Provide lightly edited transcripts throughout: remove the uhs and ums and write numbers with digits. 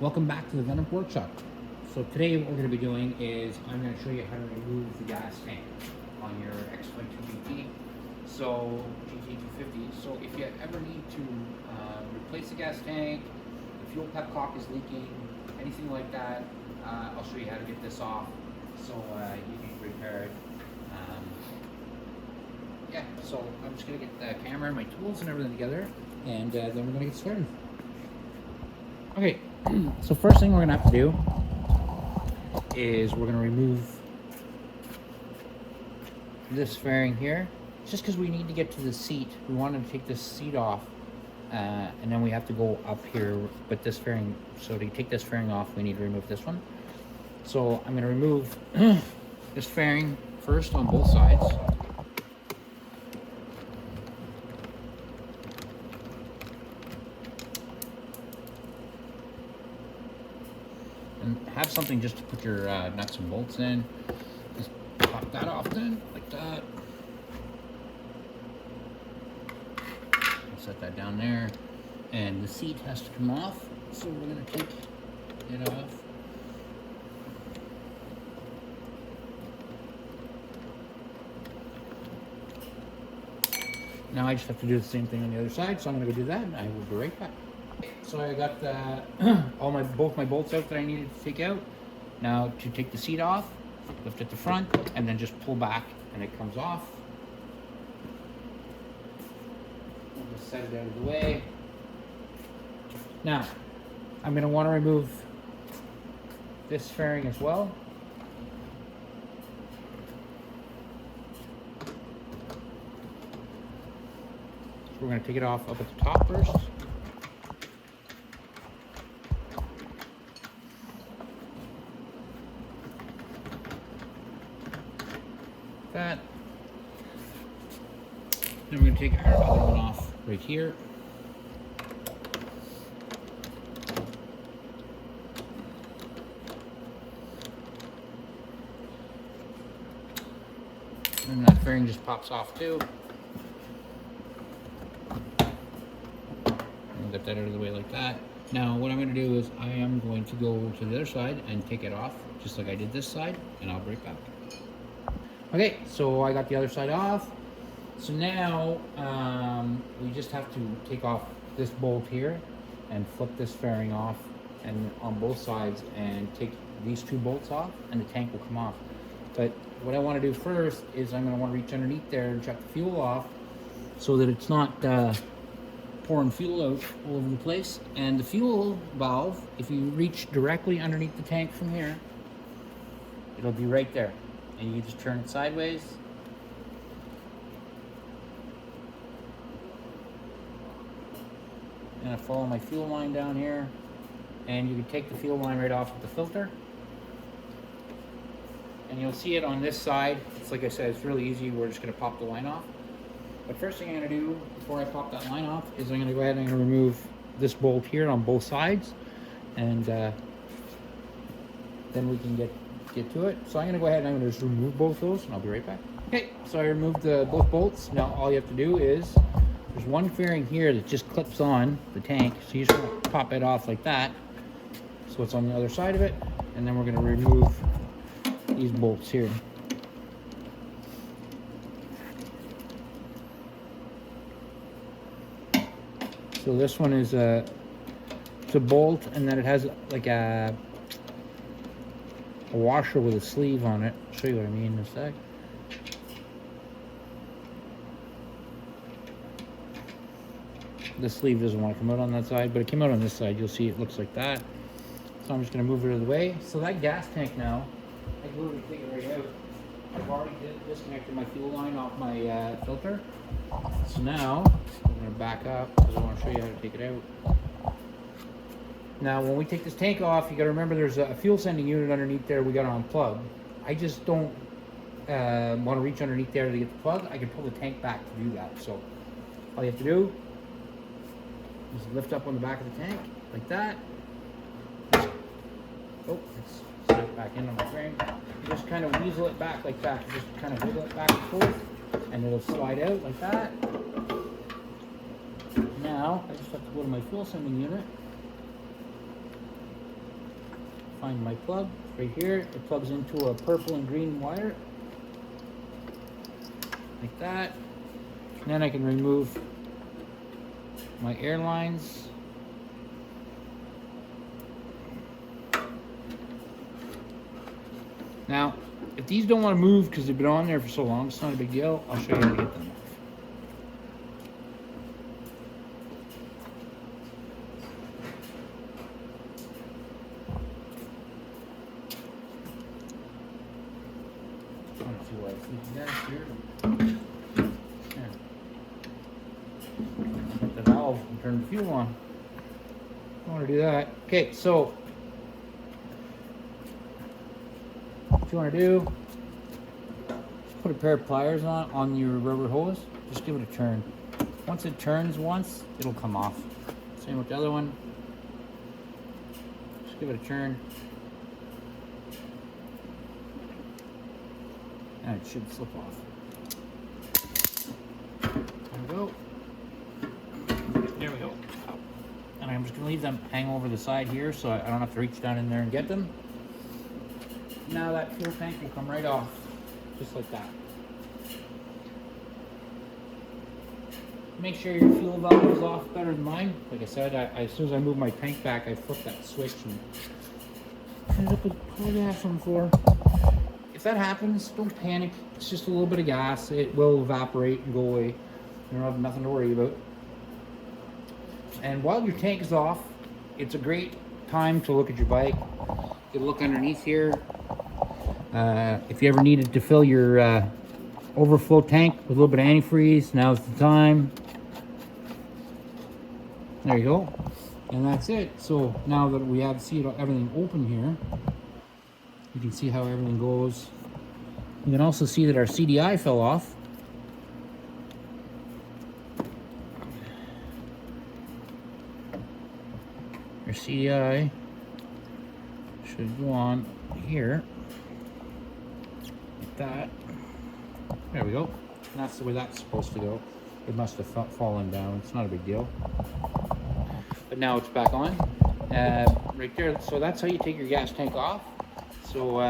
Welcome back to the Venom Workshop. So today what we're going to be doing is I'm going to show you how to remove the gas tank on your X22GT GT 250. So if you ever need to replace the gas tank, the fuel petcock is leaking, anything like that, I'll show you how to get this off so you can repair it. Yeah, so I'm just going to get the camera and my tools and everything together, and then we're going to get started. Okay, so first thing we're going to have to do is we're going to remove this fairing here, just because we need to get to the seat. We wanted to take this seat off, and then we have to go up here with this fairing. So to take this fairing off, we need to remove this one. So I'm going to remove this fairing first on both sides. And have something just to put your nuts and bolts in. Just pop that off then, like that. I'll set that down there. And the seat has to come off, so we're going to take it off. Now I just have to do the same thing on the other side, so I'm going to go do that, and I will be right back. So I got both my bolts out that I needed to take out. Now to take the seat off, lift at the front, and then just pull back, and it comes off. I'll just set it out of the way. Now I'm going to want to remove this fairing as well. So we're going to take it off up at the top first. That. Then we're going to take our other one off right here. And that fairing just pops off too. And get that out of the way like that. Now what I'm going to do is I am going to go to the other side and take it off, just like I did this side, and I'll be right back. Okay, so I got the other side off. So now we just have to take off this bolt here and flip this fairing off and on both sides and take these two bolts off, and the tank will come off. But what I want to do first is I'm going to want to reach underneath there and shut the fuel off so that it's not pouring fuel out all over the place. And the fuel valve, if you reach directly underneath the tank from here, it'll be right there. And you just turn it sideways. And I follow my fuel line down here. And you can take the fuel line right off of the filter. And you'll see it on this side. It's like I said, it's really easy. We're just going to pop the line off. But first thing I'm going to do before I pop that line off is I'm going to go ahead and I'm going to remove this bolt here on both sides. And then we can get to it. So I'm going to go ahead and I'm going to just remove both those, and I'll be right back. Okay, so I removed both bolts. Now all you have to do is, there's one fairing here that just clips on the tank, so you just want to pop it off like that, so it's on the other side of it, and then we're going to remove these bolts here. So this one is it's a bolt, and then it has like a washer with a sleeve on it. I'll show you what I mean in a sec. The sleeve doesn't want to come out on that side, but it came out on this side. You'll see it looks like that. So I'm just going to move it out of the way. So that gas tank now, I can literally take it right out. I've already disconnected my fuel line off my filter. So now I'm going to back up because I want to show you how to take it out. Now, when we take this tank off, you got to remember there's a fuel sending unit underneath there we got to unplug. I just don't want to reach underneath there to get the plug. I can pull the tank back to do that. So all you have to do is lift up on the back of the tank like that. Oh, let's set it back in on the frame. You just kind of weasel it back like that. Just kind of wiggle it back and forth, and it'll slide out like that. Now, I just have to go to my fuel sending unit. find my plug right here. It plugs into a purple and green wire, like that. And then I can remove my air lines. Now, if these don't want to move because they've been on there for so long, it's not a big deal. I'll show you how to get them off. Put the valve and turn the fuel on. I want to do that. Okay, so what you want to do, just put a pair of pliers on your rubber hose. Just give it a turn. Once it turns once, it'll come off. Same with the other one. Just give it a turn. And it should slip off. There we go. There we go. And I'm just gonna leave them hang over the side here so I don't have to reach down in there and get them. Now that fuel tank will come right off, just like that. Make sure your fuel valve is off better than mine. Like I said, as soon as I move my tank back, I flip that switch and end up with poor gas on the floor. If that happens, don't panic. It's just a little bit of gas. It will evaporate and go away. You don't have nothing to worry about. And while your tank is off, it's a great time to look at your bike. You can look underneath here. If you ever needed to fill your overflow tank with a little bit of antifreeze, now's the time. There you go. And that's it. So now that we have everything open here, you can see how everything goes. You can also see that our CDI fell off. Our CDI should go on here, like that. There we go. And that's the way that's supposed to go. It must have fallen down. It's not a big deal. But now it's back on. Right there. So that's how you take your gas tank off. So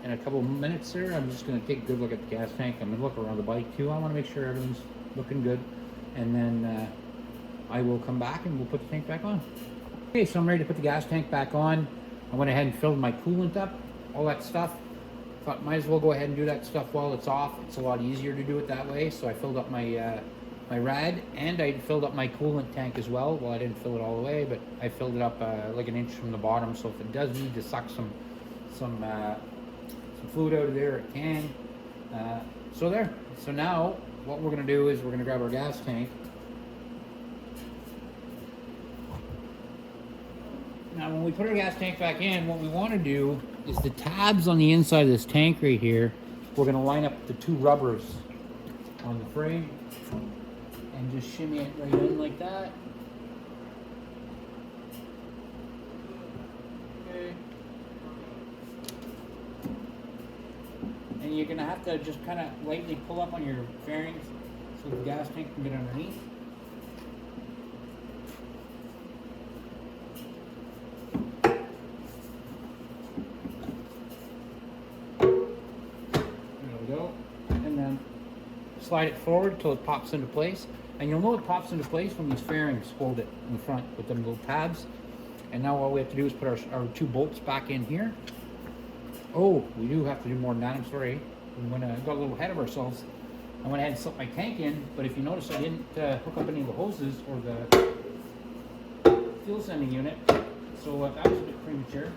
in a couple of minutes there, I'm just going to take a good look at the gas tank. I'm going to look around the bike too. I want to make sure everything's looking good. And then I will come back and we'll put the tank back on. Okay, so I'm ready to put the gas tank back on. I went ahead and filled my coolant up, all that stuff. Thought might as well go ahead and do that stuff while it's off. It's a lot easier to do it that way. So I filled up my my rad, and I filled up my coolant tank as well. Well, I didn't fill it all the way, but I filled it up like an inch from the bottom. So if it does need to suck some fluid out of there, it can. So there. So now what we're going to do is we're going to grab our gas tank. Now when we put our gas tank back in, what we want to do is the tabs on the inside of this tank right here, we're going to line up the two rubbers on the frame and just shimmy it right in like that. Okay. And you're going to have to just kind of lightly pull up on your fairings so the gas tank can get underneath. Slide it forward until it pops into place, and you'll know it pops into place when these fairings hold it in front with them little tabs. And now all we have to do is put our two bolts back in here. Oh, we do have to do more than that. I'm sorry, we got a little ahead of ourselves. I went ahead and slipped my tank in, but if you notice, I didn't hook up any of the hoses or the fuel sending unit, so that was a bit premature.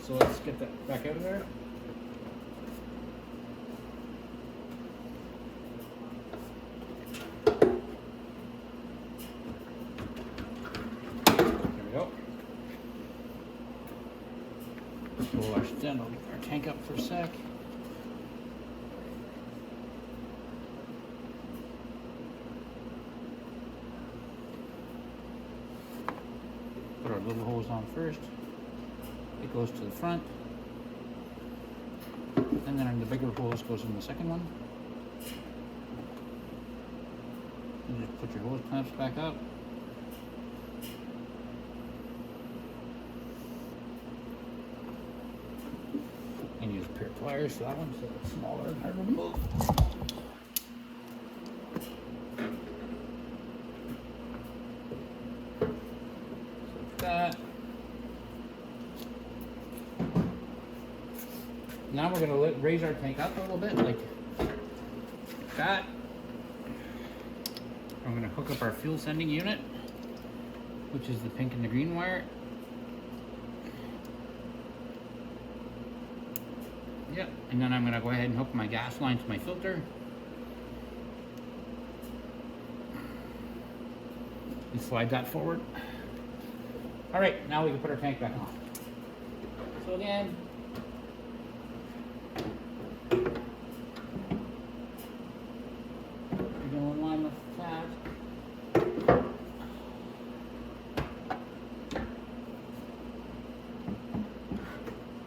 So let's get that back out of there. We'll then I'll get our tank up for a sec. Put our little hose on first. It goes to the front. And then the bigger hose goes in the second one. And just put your hose clamps back up. pliers for that one, so it's smaller and harder to move. Like that. Now we're going to raise our tank up a little bit, like that. I'm going to hook up our fuel sending unit, which is the pink and the green wire. Yep, and then I'm going to go ahead and hook my gas line to my filter. And slide that forward. All right, now we can put our tank back on. So again, you're going to line with the tabs.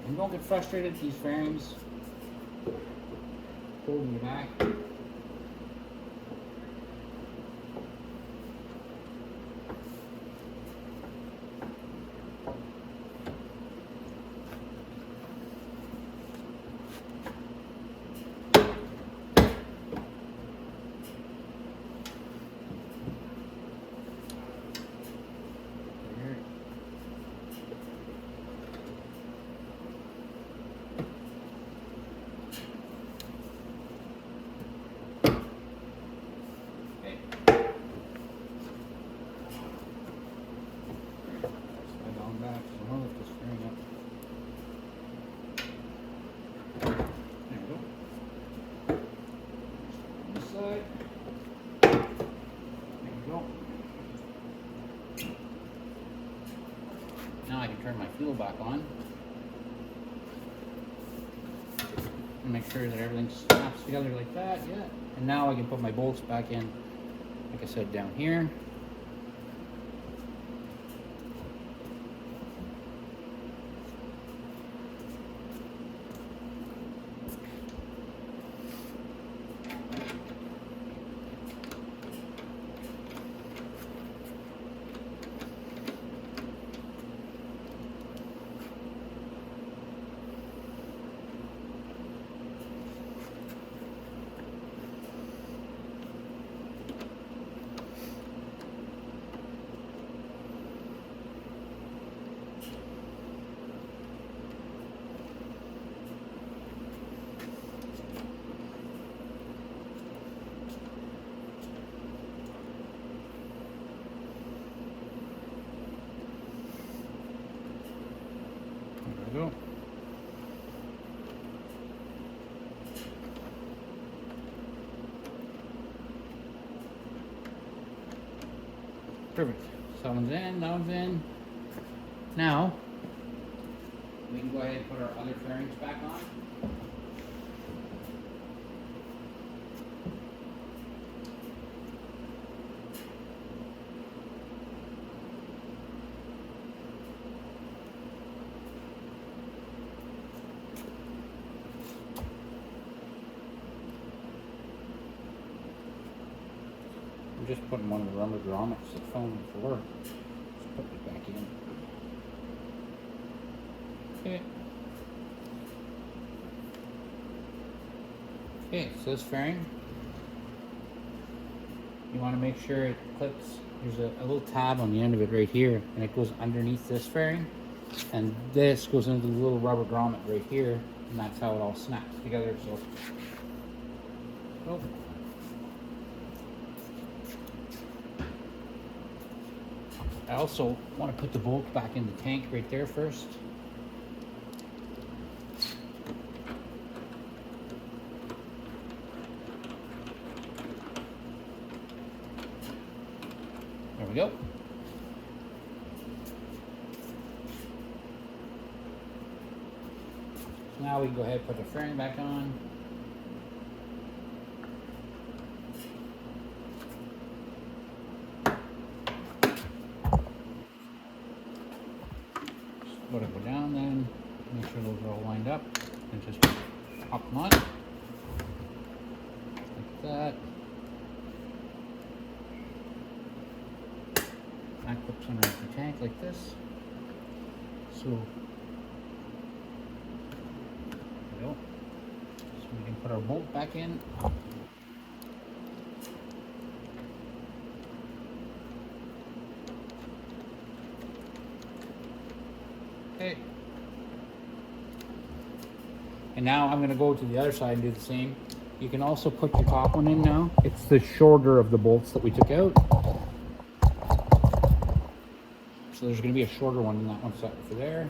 And don't get frustrated with these fairings holding you back. Now I can turn my fuel back on and make sure that everything snaps together like that. Yeah. And now I can put my bolts back in, like I said, down here. There we go. Perfect. So that one's in, that one's in. Now, we can go ahead and put our other fairings back on. I'm just putting one of the rubber grommets that fell on the floor. Just put it back in. Okay. Okay, so this fairing, you want to make sure it clips. There's a little tab on the end of it right here, and it goes underneath this fairing, and this goes into the little rubber grommet right here, and that's how it all snaps together. So, oh. I also want to put the bolt back in the tank right there first. There we go. So now we can go ahead and put the fairing back on. Let it go down then, make sure those are all lined up, and just pop them on, like that. That clips underneath the tank like this. So, there we go. put our bolt back in. Okay. And now I'm going to go to the other side and do the same. You can also put your top one in now. It's the shorter of the bolts that we took out. So there's going to be a shorter one than that one set for there.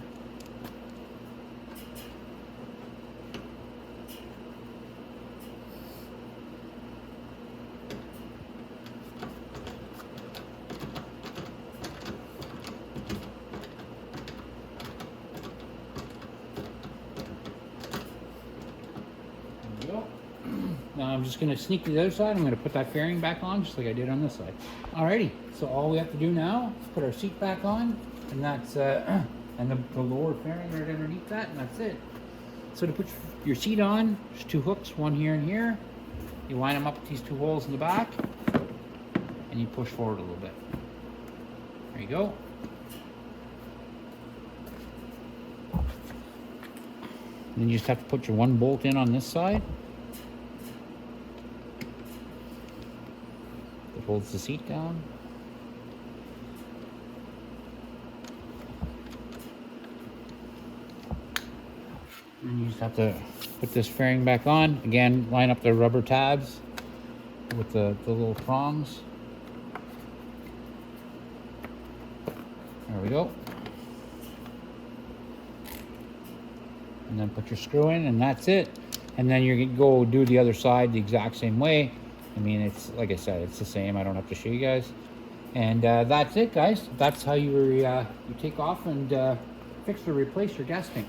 Now I'm just going to sneak to the other side. I'm going to put that fairing back on just like I did on this side. Alrighty, so all we have to do now is put our seat back on, and that's and the lower fairing right underneath that, and that's it. So to put your seat on, there's two hooks, one here and here. You line them up with these two holes in the back, and you push forward a little bit. There you go. Then you just have to put your one bolt in on this side. That holds the seat down. And you just have to put this fairing back on. Again, line up the rubber tabs with the little prongs. There we go. And then put your screw in, and that's it. And then you're gonna go do the other side the exact same way. I mean, it's like I said, it's the same. I don't have to show you guys. And that's it, guys. That's how you take off and fix or replace your gas tank.